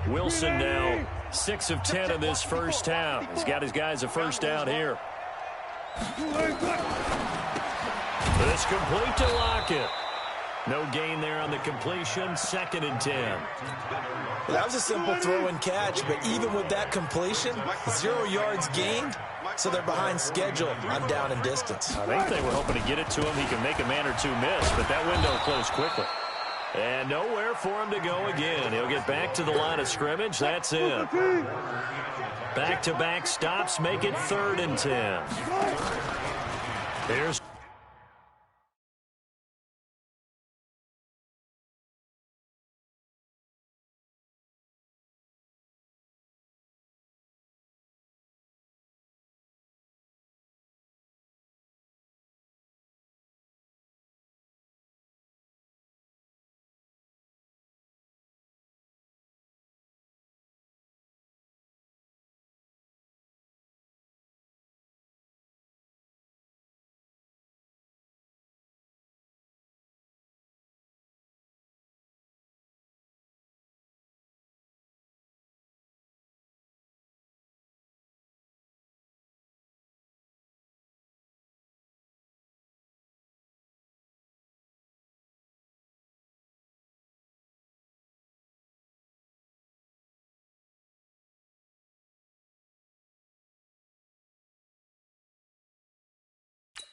Wilson now 6 of 10 in this first half. He's got his guys a first down here. This complete to Lockett. No gain there on the completion. 2nd and 10. Well, that was a simple throw and catch, but even with that completion, 0 yards gained, so they're behind schedule on down and distance. I think they were hoping to get it to him. He can make a man or two miss, but that window closed quickly. And nowhere for him to go again. He'll get back to the line of scrimmage. That's it. Back-to-back stops make it 3rd and 10. Here's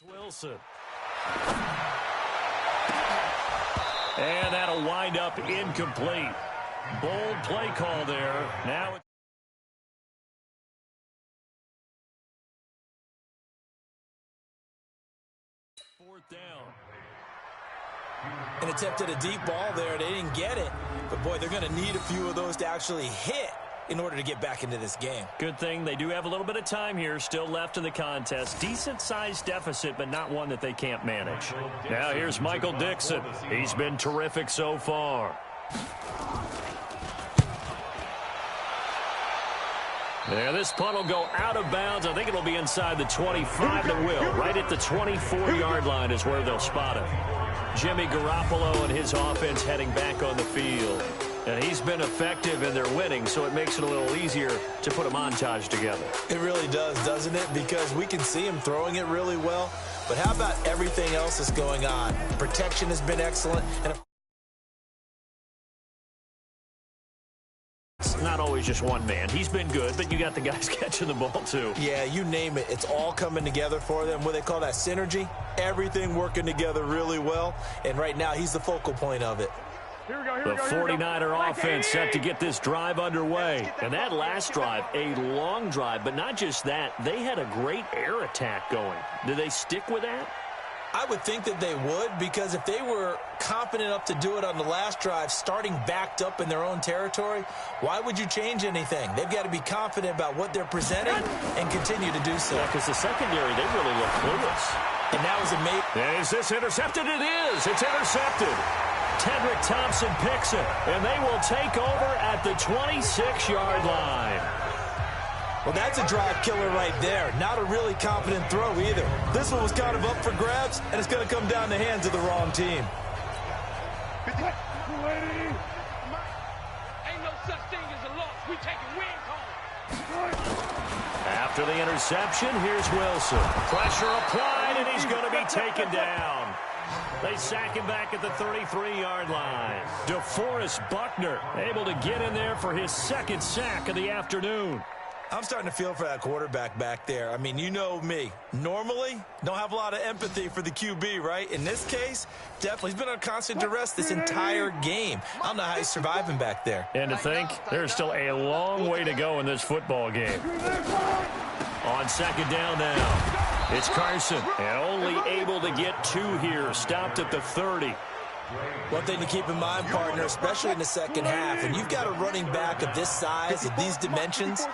Wilson. And that'll wind up incomplete. Bold play call there. Now it's 4th down. And attempted a deep ball there. They didn't get it. But, boy, they're going to need a few of those to actually hit in order to get back into this game. Good thing they do have a little bit of time here still left in the contest. Decent-sized deficit, but not one that they can't manage. Now here's Michael Dixon. He's been terrific so far. Yeah, this punt will go out of bounds. I think it'll be inside the 25. It will. Right at the 24-yard line is where they'll spot it. Jimmy Garoppolo and his offense heading back on the field. And he's been effective in their winning, so it makes it a little easier to put a montage together. It really does, doesn't it? Because we can see him throwing it really well. But how about everything else that's going on? Protection has been excellent. And it's not always just one man. He's been good, but you got the guys catching the ball, too. Yeah, you name it. It's all coming together for them. What they call that synergy. Everything working together really well. And right now, he's the focal point of it. The 49er offense set to get this drive underway. And that last drive, a long drive, but not just that. They had a great air attack going. Do they stick with that? I would think that they would, because if they were confident enough to do it on the last drive, starting backed up in their own territory, why would you change anything? They've got to be confident about what they're presenting and continue to do so. Yeah, because the secondary, they really look clueless. And now is it made? Is this intercepted? It is. It's intercepted. Tedrick Thompson picks it, and they will take over at the 26-yard line. Well, that's a drive killer right there. Not a really confident throw either. This one was kind of up for grabs, and it's going to come down the hands of the wrong team. Ain't no such thing as a loss. We taking wins home. After the interception, here's Wilson. Pressure applied, and he's going to be taken down. They sack him back at the 33-yard line. DeForest Buckner able to get in there for his 2nd sack of the afternoon. I'm starting to feel for that quarterback back there. I mean, you know me. Normally, don't have a lot of empathy for the QB, right? In this case, definitely. He's been on constant duress this entire game. I don't know how he's surviving back there. And to think, there's still a long way to go in this football game. On 2nd down now. It's Carson, and only able to get 2 here. Stopped at the 30. One thing to keep in mind, partner, especially in the second half, and you've got a running back of this size, of these dimensions,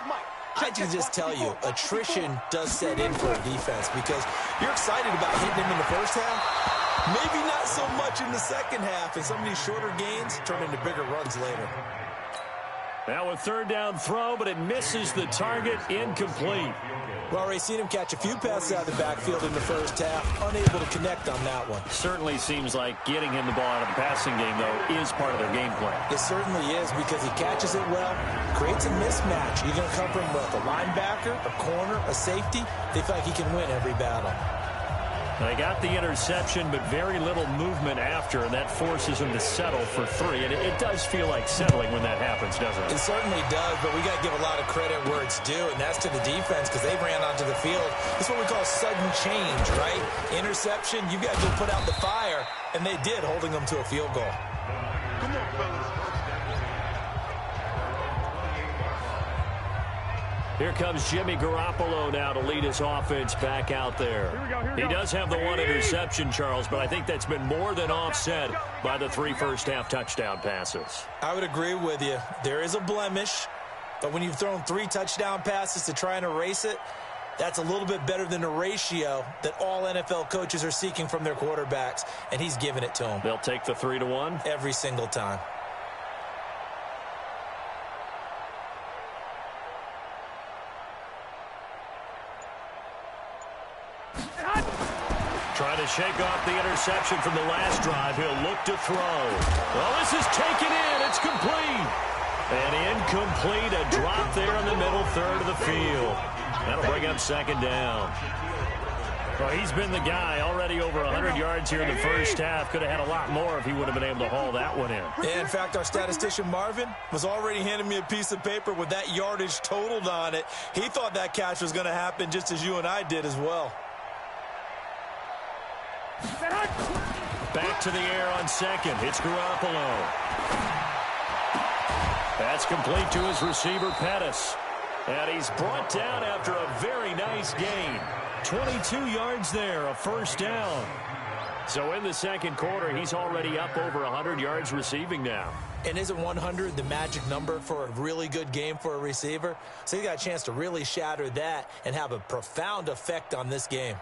I can just tell you, attrition does set in for a defense, because you're excited about hitting him in the first half. Maybe not so much in the second half, and some of these shorter gains turn into bigger runs later. Now a 3rd down throw, but it misses the target, incomplete. We've already seen him catch a few passes out of the backfield in the first half, unable to connect on that one. Certainly seems like getting him the ball out of the passing game, though, is part of their game plan. It certainly is, because he catches it well, creates a mismatch. You're going to come from a linebacker, a corner, a safety. They feel like he can win every battle. They got the interception, but very little movement after, and that forces him to settle for 3. And it does feel like settling when that happens, doesn't it? It certainly does, but we got to give a lot of credit where it's due, and that's to the defense, because they ran onto the field. It's what we call sudden change, right? Interception, you've got to put out the fire, and they did, holding them to a field goal. Come on, fellas. Here comes Jimmy Garoppolo now to lead his offense back out there. He does have the 1 interception, Charles, but I think that's been more than offset by the 3 first-half touchdown passes. I would agree with you. There is a blemish, but when you've thrown 3 touchdown passes to try and erase it, that's a little bit better than the ratio that all NFL coaches are seeking from their quarterbacks, and he's giving it to them. They'll take the 3-1? Every single time. Trying to shake off the interception from the last drive. He'll look to throw. Well, this is taken in. It's complete. And incomplete. A drop there in the middle third of the field. That'll bring up 2nd down. Well, he's been the guy already over 100 yards here in the first half. Could have had a lot more if he would have been able to haul that one in. Yeah, in fact, our statistician Marvin was already handing me a piece of paper with that yardage totaled on it. He thought that catch was going to happen just as you and I did as well. Back to the air on 2nd. It's Garoppolo. That's complete to his receiver, Pettis. And he's brought down after a very nice gain. 22 yards there, a 1st down. So in the 2nd quarter, he's already up over 100 yards receiving now. And isn't 100 the magic number for a really good game for a receiver? So he got a chance to really shatter that and have a profound effect on this game.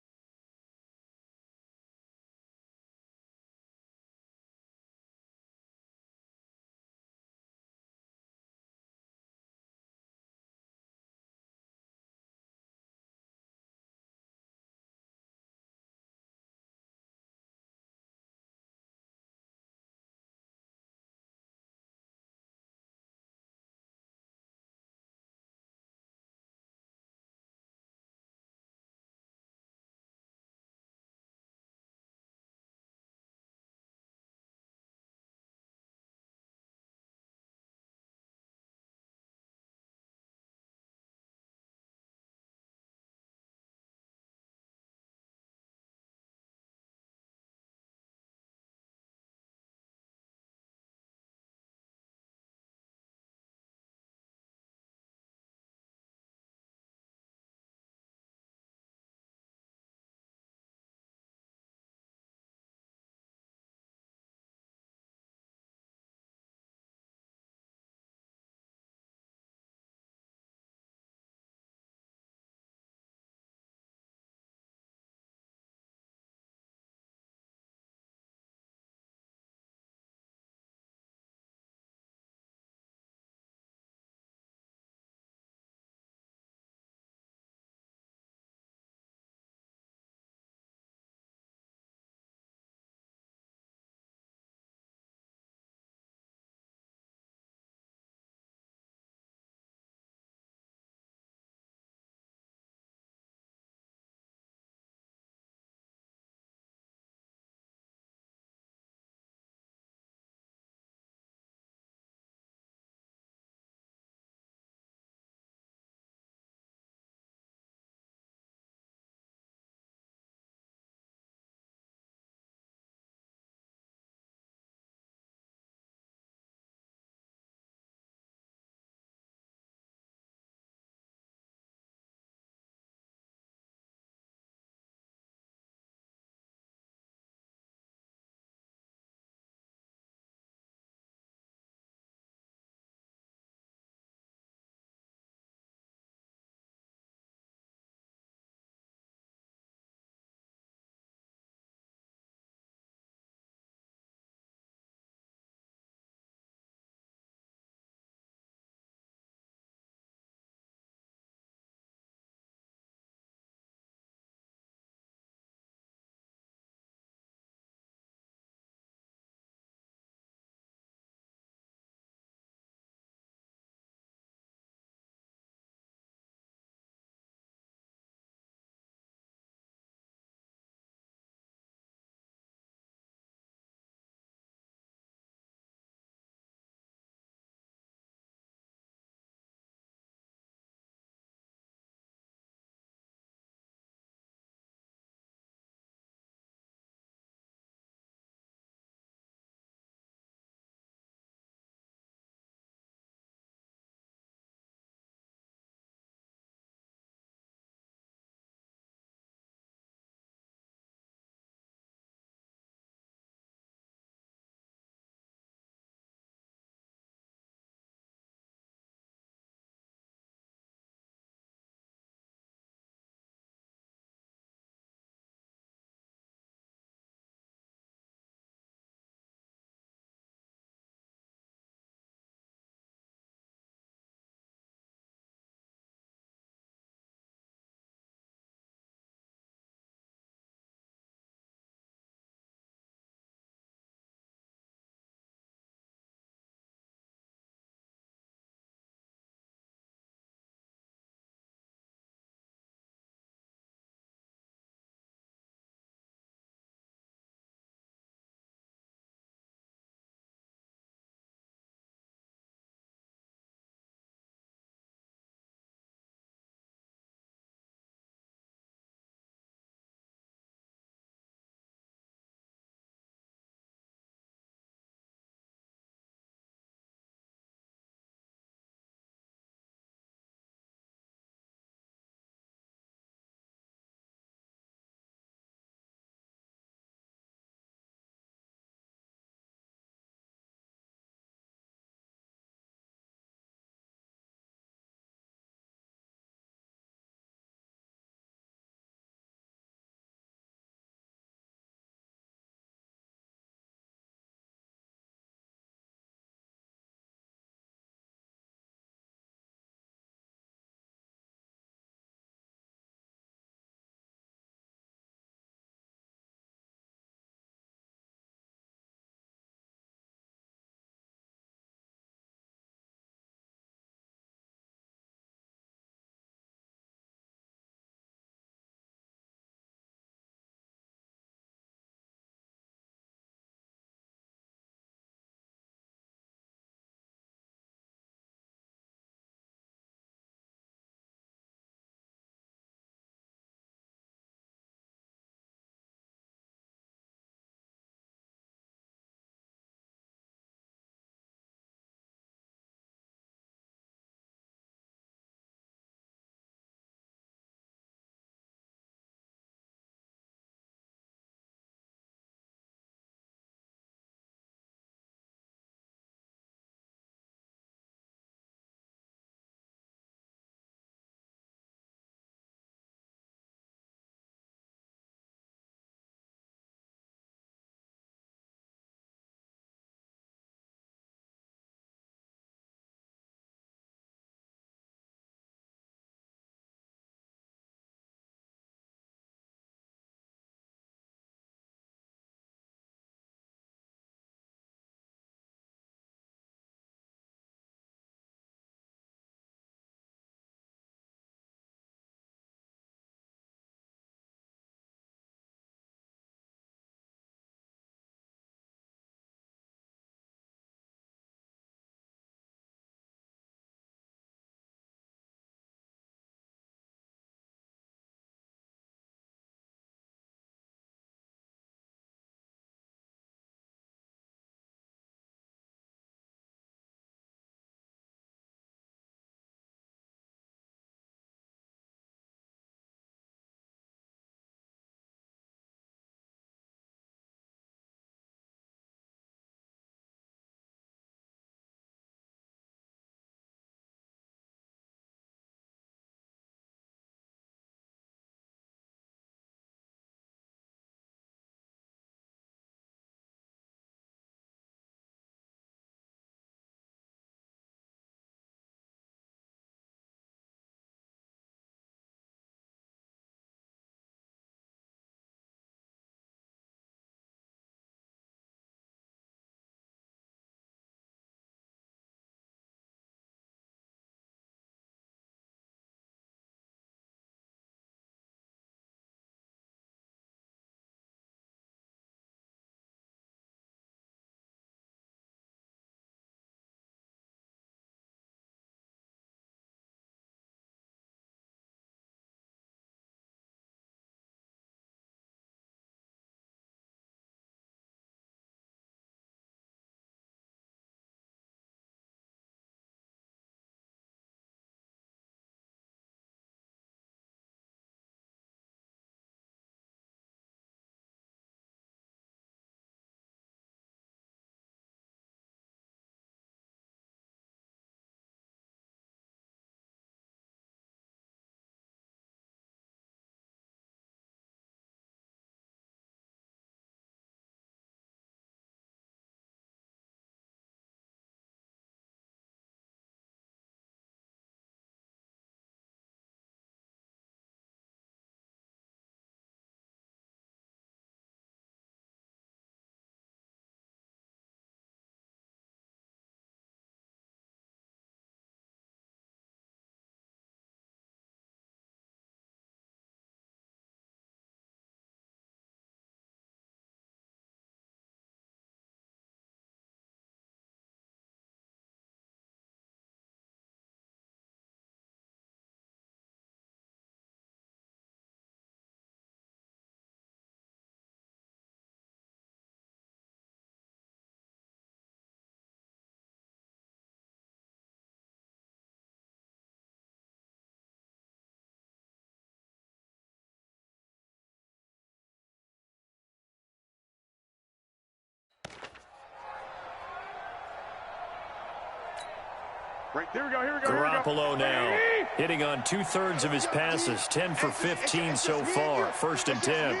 Right, here we go, here we go. Garoppolo now hitting on 2/3 of his passes, 10 for 15 so far. 1st and 10.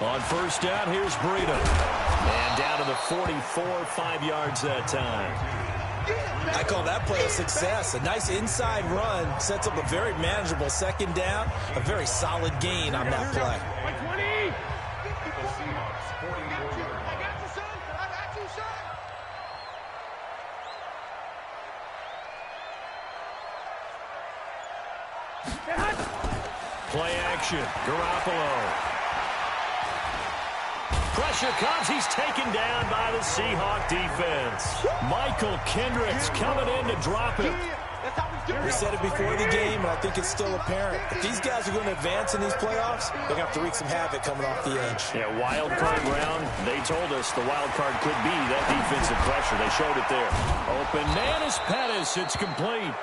On 1st down, here's Breida. And down to the 44, 5 yards that time. I call that play a success. A nice inside run sets up a very manageable 2nd down. A very solid gain on that play. Play action. Garoppolo. Pressure comes. He's taken down by the Seahawk defense. Michael Kendricks coming in to drop it. We said it before the game, and I think it's still apparent. If these guys are going to advance in these playoffs, they're going to have to wreak some havoc coming off the edge. Yeah, wild card round. They told us the wild card could be that defensive pressure. They showed it there. Open man is Pettis. It's complete.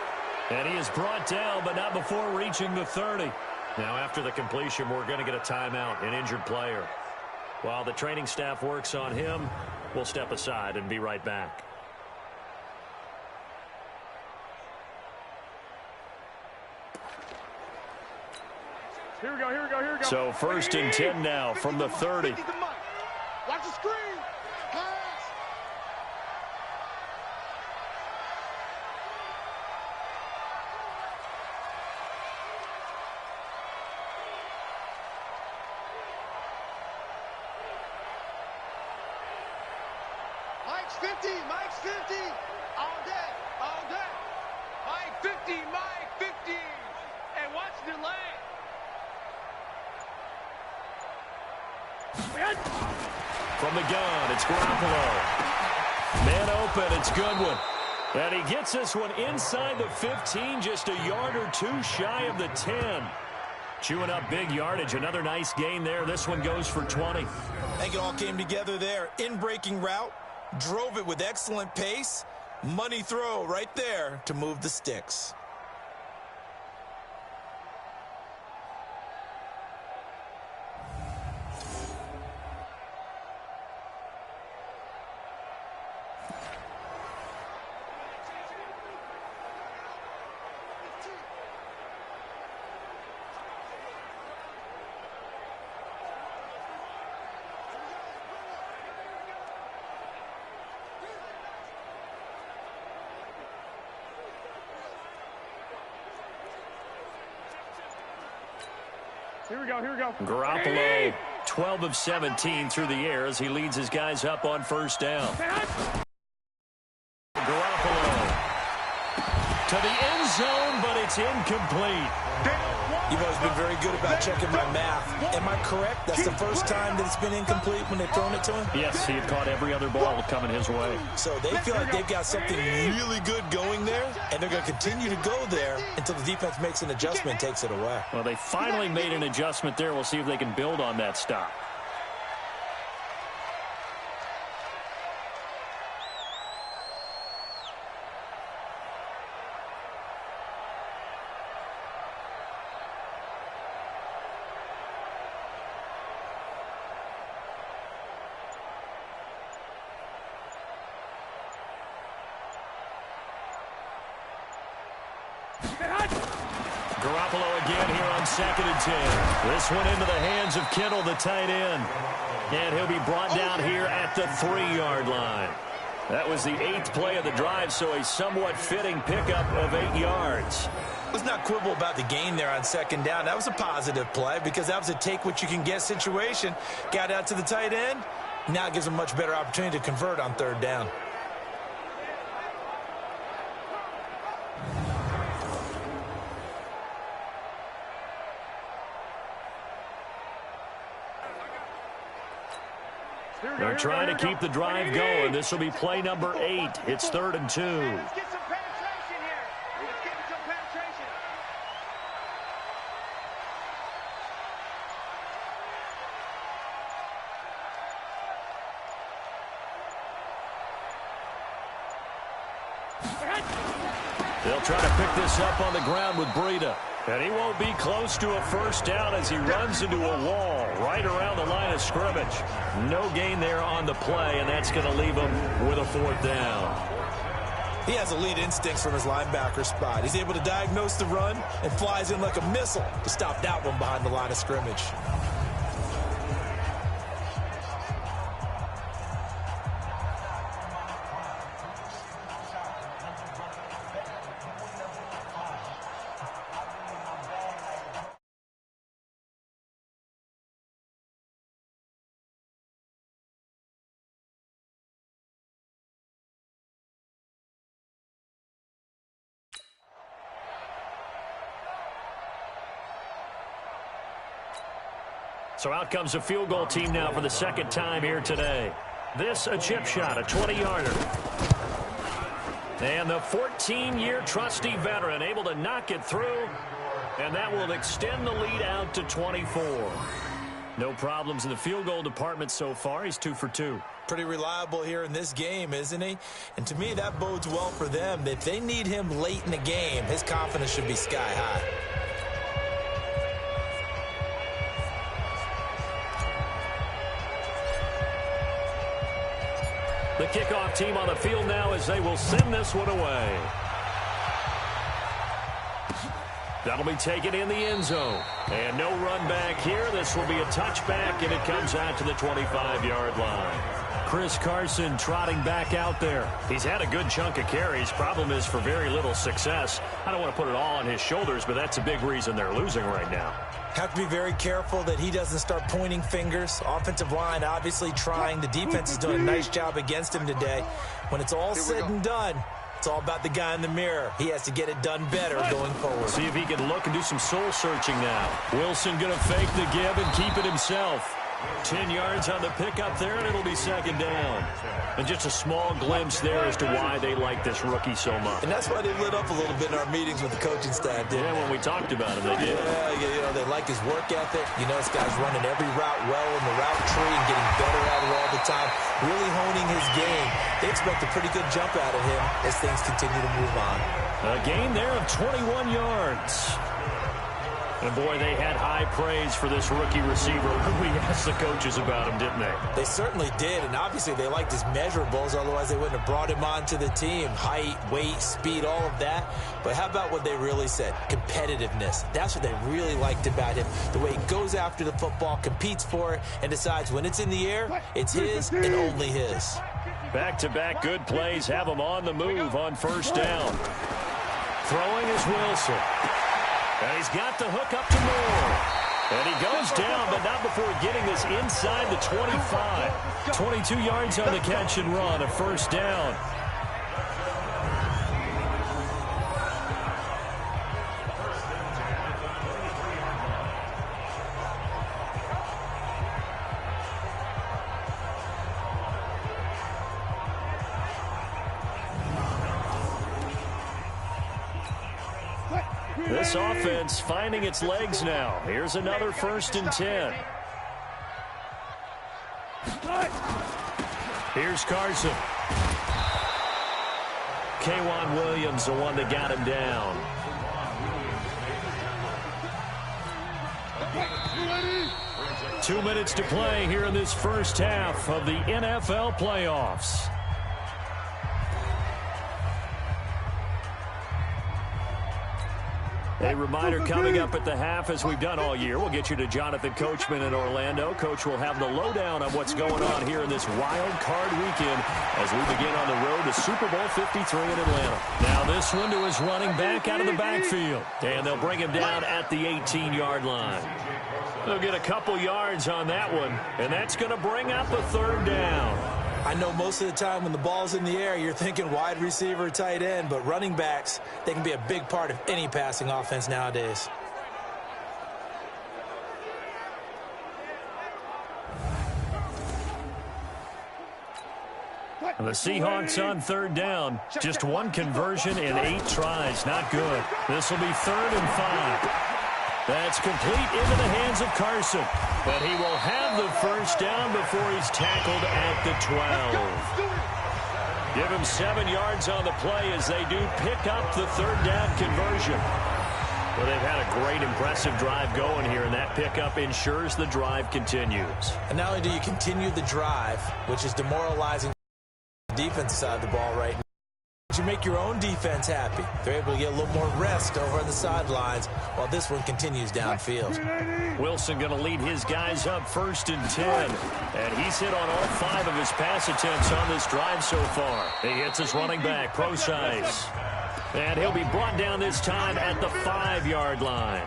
And he is brought down, but not before reaching the 30. Now, after the completion, we're going to get a timeout, an injured player. While the training staff works on him, we'll step aside and be right back. Here we go, here we go, here we go. So 1st and 10 now from the 30. Watch the screen. Pass. Mike's 50, Mike's 50. All day, all day. Mike 50, Mike 50. And watch the delay. From the gun, it's Garoppolo. Man open, it's Goodwin. And he gets this one inside the 15, just a yard or two shy of the 10. Chewing up big yardage, another nice gain there. This one goes for 20. I think it all came together there. In-breaking route, drove it with excellent pace. Money throw right there to move the sticks. Here we go, here we go. Garoppolo, 12 of 17 through the air as he leads his guys up on 1st down. Garoppolo to the end zone, but it's incomplete. You've always been very good about checking my math. Am I correct? That's the first time that it's been incomplete when they've thrown it to him? Yes, he had caught every other ball coming his way. So they feel like they've got something really good going there, and they're going to continue to go there until the defense makes an adjustment and takes it away. Well, they finally made an adjustment there. We'll see if they can build on that stop. Garoppolo again here on 2nd and 10. This one into the hands of Kittle, the tight end. And he'll be brought down here at the 3-yard line. That was the 8th play of the drive, so a somewhat fitting pickup of 8 yards. Let's not quibble about the gain there on 2nd down. That was a positive play because that was a take-what-you-can-get situation. Got out to the tight end. Now it gives them a much better opportunity to convert on 3rd down. They're trying to keep the drive going. This will be play number 8. It's 3rd and 2. Let's get some penetration here. Let's get some penetration. They'll try to pick this up on the ground with Breida. And he won't be close to a first down as he runs into a wall right around the line of scrimmage. No gain there on the play, and that's going to leave him with a fourth down. He has elite instincts from his linebacker spot. He's able to diagnose the run and flies in like a missile to stop that one behind the line of scrimmage. So out comes a field goal team now for the second time here today. This a chip shot, a 20-yarder. And the 14-year trusty veteran able to knock it through. And that will extend the lead out to 24. No problems in the field goal department so far. He's 2 for 2. Pretty reliable here in this game, isn't he? And to me, that bodes well for them. If they need him late in the game, his confidence should be sky high. The kickoff team on the field now as they will send this one away. That'll be taken in the end zone. And no run back here. This will be a touchback, and it comes out to the 25-yard line. Chris Carson trotting back out there. He's had a good chunk of carries. Problem is for very little success. I don't want to put it all on his shoulders, but that's a big reason they're losing right now. Have to be very careful that he doesn't start pointing fingers. Offensive line obviously trying. The defense is doing a nice job against him today. When it's all said and done, it's all about the guy in the mirror. He has to get it done better going forward. See if he can look and do some soul searching now. Wilson going to fake the give and keep it himself. 10 yards on the pickup there, and it'll be second down. And just a small glimpse there as to why they like this rookie so much. And that's why they lit up a little bit in our meetings with the coaching staff, didn't they? When we talked about him, they did. Yeah, they like his work ethic. You know, this guy's running every route well in the route tree and getting better at it all the time, really honing his game. They expect a pretty good jump out of him as things continue to move on. A gain there of 21 yards. And, boy, they had high praise for this rookie receiver when we asked the coaches about him, didn't they? They certainly did, and obviously they liked his measurables, otherwise they wouldn't have brought him onto the team. Height, weight, speed, all of that. But how about what they really said? Competitiveness. That's what they really liked about him. The way he goes after the football, competes for it, and decides when it's in the air, it's his and only his. Back-to-back good plays have him on the move on first down. Throwing is Wilson. And he's got the hook up to Moore. And he goes down, but not before getting this inside the 25. 22 yards on the catch and run, a first down. This offense finding its legs now. Here's another 1st and 10. Here's Carson. K'Wan Williams, the one that got him down. Two minutes to play here in this first half of the NFL playoffs. A reminder coming up at the half, as we've done all year. We'll get you to Jonathan Coachman in Orlando. Coach will have the lowdown on what's going on here in this wild card weekend as we begin on the road to Super Bowl 53 in Atlanta. Now this one to his running back out of the backfield. And they'll bring him down at the 18-yard line. They'll get a couple yards on that one, and that's going to bring up a third down. I know most of the time when the ball's in the air, you're thinking wide receiver, tight end, but running backs, they can be a big part of any passing offense nowadays. And the Seahawks on third down. Just one conversion in 8 tries. Not good. This will be 3rd and 5. That's complete into the hands of Carson. But he will have the first down before he's tackled at the 12. Give him 7 yards on the play as they do pick up the third down conversion. Well, they've had a great, impressive drive going here, and that pickup ensures the drive continues. And not only do you continue the drive, which is demoralizing the defense side of the ball right now, but you make your own defense happy. They're able to get a little more rest over on the sidelines while this one continues downfield. Wilson going to lead his guys up 1st and 10. And he's hit on all 5 of his pass attempts on this drive so far. He hits his running back, Procise. And he'll be brought down this time at the 5-yard line.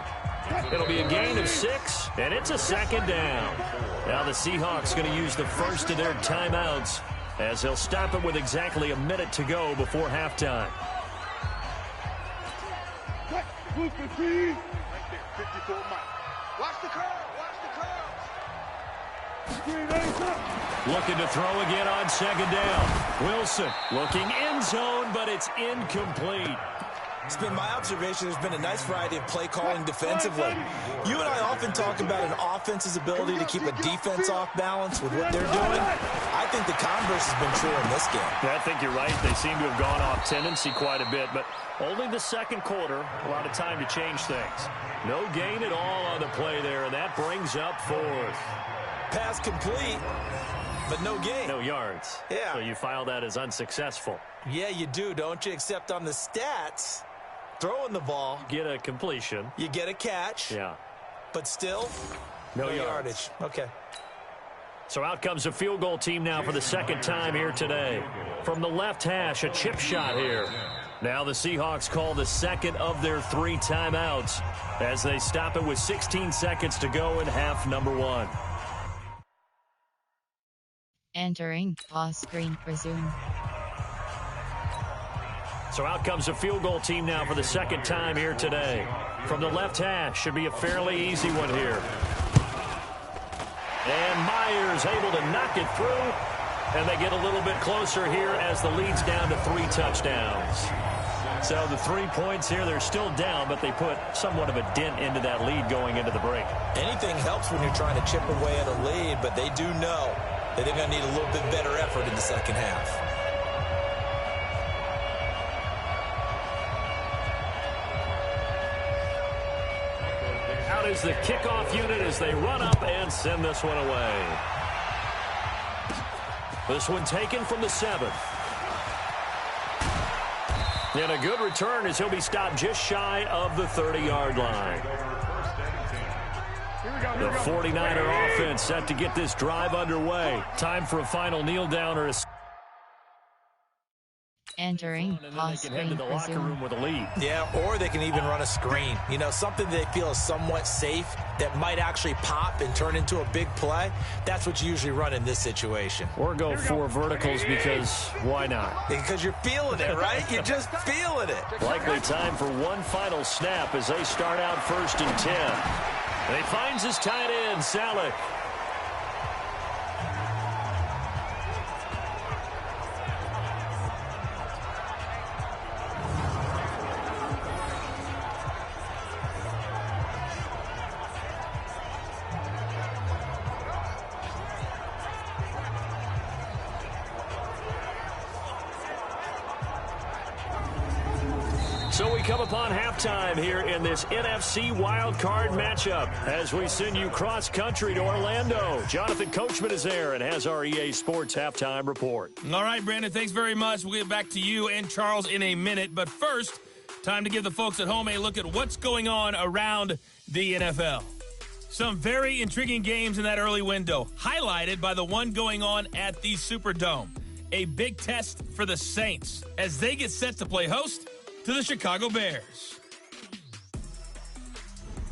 It'll be a gain of 6, and it's a 2nd down. Now the Seahawks going to use the first of their timeouts as they'll stop it with exactly a minute to go before halftime. Watch the curve. Looking to throw again on 2nd down. Wilson looking end zone, but it's incomplete. It's been my observation there's been a nice variety of play calling defensively. You and I often talk about an offense's ability to keep a defense off balance with what they're doing. I think the converse has been true in this game. Yeah, I think you're right. They seem to have gone off tendency quite a bit, but only the 2nd quarter, a lot of time to change things. No gain at all on the play there, and that brings up 4th. Pass complete, but no gain. No yards. Yeah. So you file that as unsuccessful. Yeah, you do, don't you? Except on the stats, throwing the ball. Get a completion. You get a catch. Yeah. But still, no yardage. Okay. So out comes a field goal team now for the 2nd time here today. From the left hash, a chip shot here. Now the Seahawks call the 2nd of their 3 timeouts as they stop it with 16 seconds to go in half number 1. Entering pause screen, resume. So out comes a field goal team now for the 2nd time here today. From the left hash, should be a fairly easy one here. And Myers able to knock it through. And they get a little bit closer here as the lead's down to 3 touchdowns. So the 3 points here, they're still down, but they put somewhat of a dent into that lead going into the break. Anything helps when you're trying to chip away at a lead, but they do know that they're going to need a little bit better effort in the 2nd half. Out is the kickoff unit as they run up and send this one away. This one taken from the 7th. And a good return as he'll be stopped just shy of the 30-yard line. The 49er offense set to get this drive underway. Time for a final kneel down or a... Entering pause screen, to the locker resume. room with a lead. Yeah, or they can even run a screen. You know, something they feel is somewhat safe that might actually pop and turn into a big play. That's what you usually run in this situation. Or go 4 verticals because why not? Because you're feeling it, right? You're just feeling it. Likely time for one final snap as they start out 1st and 10. And he finds his tight end, Salek. So we come upon halftime here in this NFC wildcard matchup as we send you cross-country to Orlando. Jonathan Coachman is there and has our EA Sports halftime report. All right, Brandon, thanks very much. We'll get back to you and Charles in a minute. But first, time to give the folks at home a look at what's going on around the NFL. Some very intriguing games in that early window, highlighted by the one going on at the Superdome. A big test for the Saints as they get set to play host to the Chicago Bears.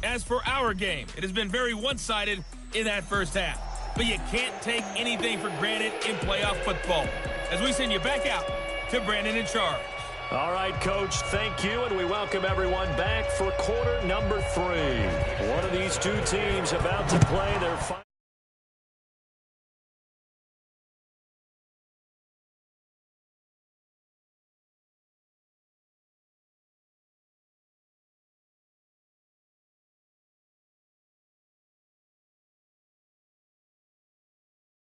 As for our game, it has been very one-sided in that first half. But you can't take anything for granted in playoff football. As we send you back out to Brandon and Charles. All right, Coach, thank you, and we welcome everyone back for quarter number 3. One of these two teams about to play their final.